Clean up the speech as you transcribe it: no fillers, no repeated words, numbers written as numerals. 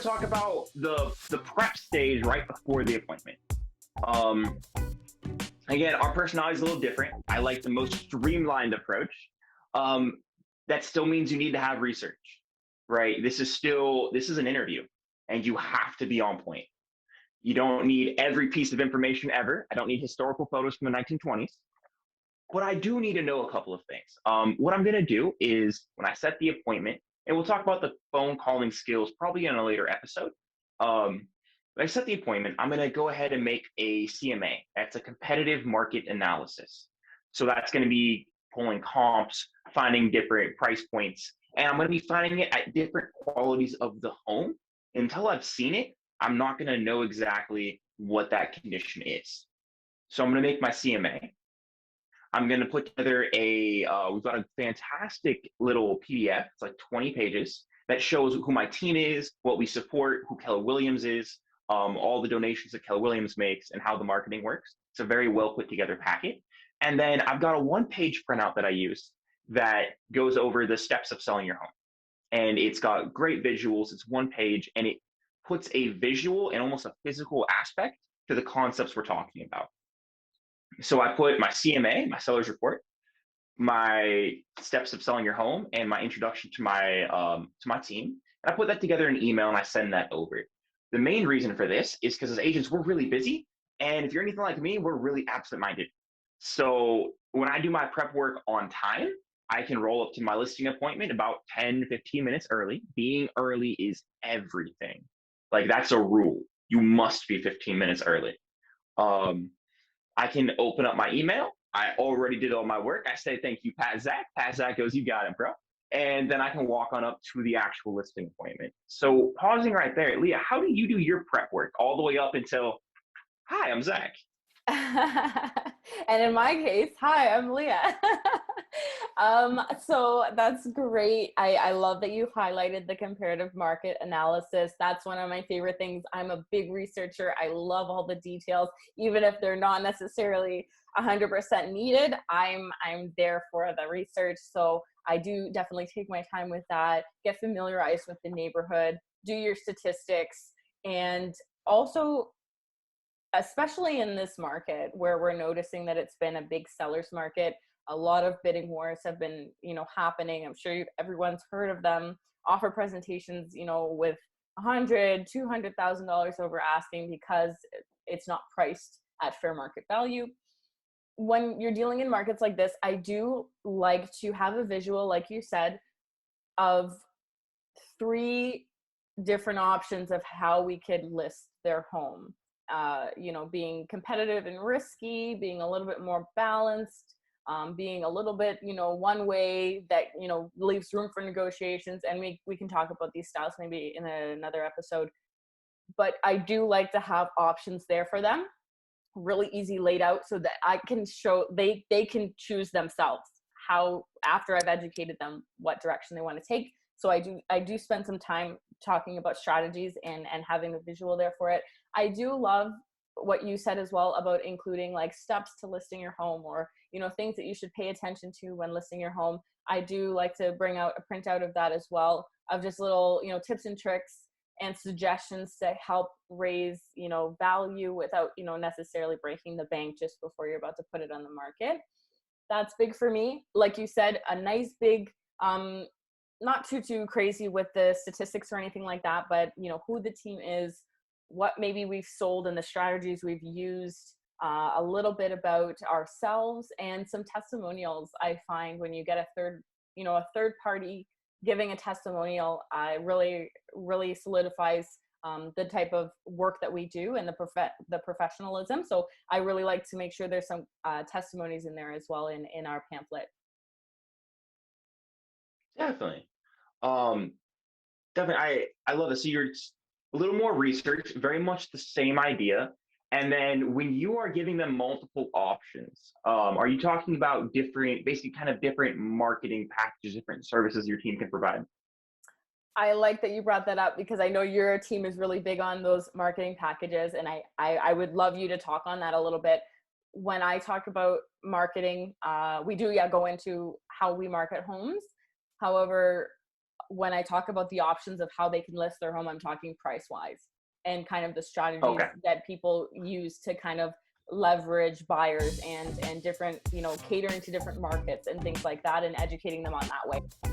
to talk about the prep stage right before the appointment. Um, Again, our personality is a little different. I like the most streamlined approach. Um, that still means you need to have research, right? This is an interview, and you have to be on point. You don't need every piece of information ever. I don't need historical photos from the 1920s, but I do need to know a couple of things. What I'm going to do is when I set the appointment, and we'll talk about the phone calling skills probably in a later episode. Um, when I set the appointment, I'm going to go ahead and make a CMA. That's a competitive market analysis. So that's going to be pulling comps, finding different price points, and I'm going to be finding it at different qualities of the home. Until I've seen it, I'm not going to know exactly what that condition is. So I'm going to make my CMA. I'm going to put together we've got a fantastic little PDF. It's like 20 pages that shows who my team is, what we support, who Keller Williams is, all the donations that Keller Williams makes, and how the marketing works. It's a very well put together packet. And then I've got a 1-page printout that I use that goes over the steps of selling your home. And it's got great visuals. It's 1 page, and it puts a visual and almost a physical aspect to the concepts we're talking about. So I put my CMA, my seller's report, my steps of selling your home, and my introduction to my team. And I put that together in an email and I send that over. The main reason for this is because as agents, we're really busy. And if you're anything like me, we're really absent-minded. So when I do my prep work on time, I can roll up to my listing appointment about 10, 15 minutes early. Being early is everything. Like that's a rule. You must be 15 minutes early. I can open up my email. I already did all my work. I say, thank you, Pat Zach. Pat Zach goes, you got it, bro. And then I can walk on up to the actual listing appointment. So pausing right there, Leah, how do you do your prep work all the way up until, hi, I'm Zach? And in my case, hi, I'm Leah. So that's great. I love that you highlighted the comparative market analysis. That's one of my favorite things. I'm a big researcher. I love all the details, even if they're not necessarily 100% needed. I'm there for the research. So I do definitely take my time with that, get familiarized with the neighborhood, do your statistics, and also, especially in this market where we're noticing that it's been a big seller's market, a lot of bidding wars have been, happening. I'm sure everyone's heard of them. Offer presentations, with $200,000 over asking because it's not priced at fair market value. When you're dealing in markets like this, I do like to have a visual, like you said, of 3 different options of how we could list their home. Being competitive and risky, being a little bit more balanced, being a little bit, one way that, leaves room for negotiations. And we can talk about these styles maybe in another episode. But I do like to have options there for them, really easy laid out so that I can show, they can choose themselves how, after I've educated them, what direction they want to take. So I do spend some time talking about strategies and having a visual there for it. I do love what you said as well about including like steps to listing your home, or, things that you should pay attention to when listing your home. I do like to bring out a printout of that as well, of just little, tips and tricks and suggestions to help raise, value without, necessarily breaking the bank just before you're about to put it on the market. That's big for me. Like you said, a nice big, not too crazy with the statistics or anything like that, but who the team is, what maybe we've sold and the strategies we've used, a little bit about ourselves, and some testimonials. I find when you get a third party giving a testimonial, really solidifies the type of work that we do and the professionalism. So I really like to make sure there's some testimonies in there as well in our pamphlet. Definitely. Um, Definitely. I love it. So you're a little more research, very much the same idea. And then when you are giving them multiple options, are you talking about basically kind of different marketing packages, different services your team can provide? I like that you brought that up because I know your team is really big on those marketing packages, and I would love you to talk on that a little bit. When I talk about marketing, we do go into how we market homes. However, when I talk about the options of how they can list their home, I'm talking price wise and kind of the strategies Okay. that people use to kind of leverage buyers and different, catering to different markets and things like that and educating them on that way.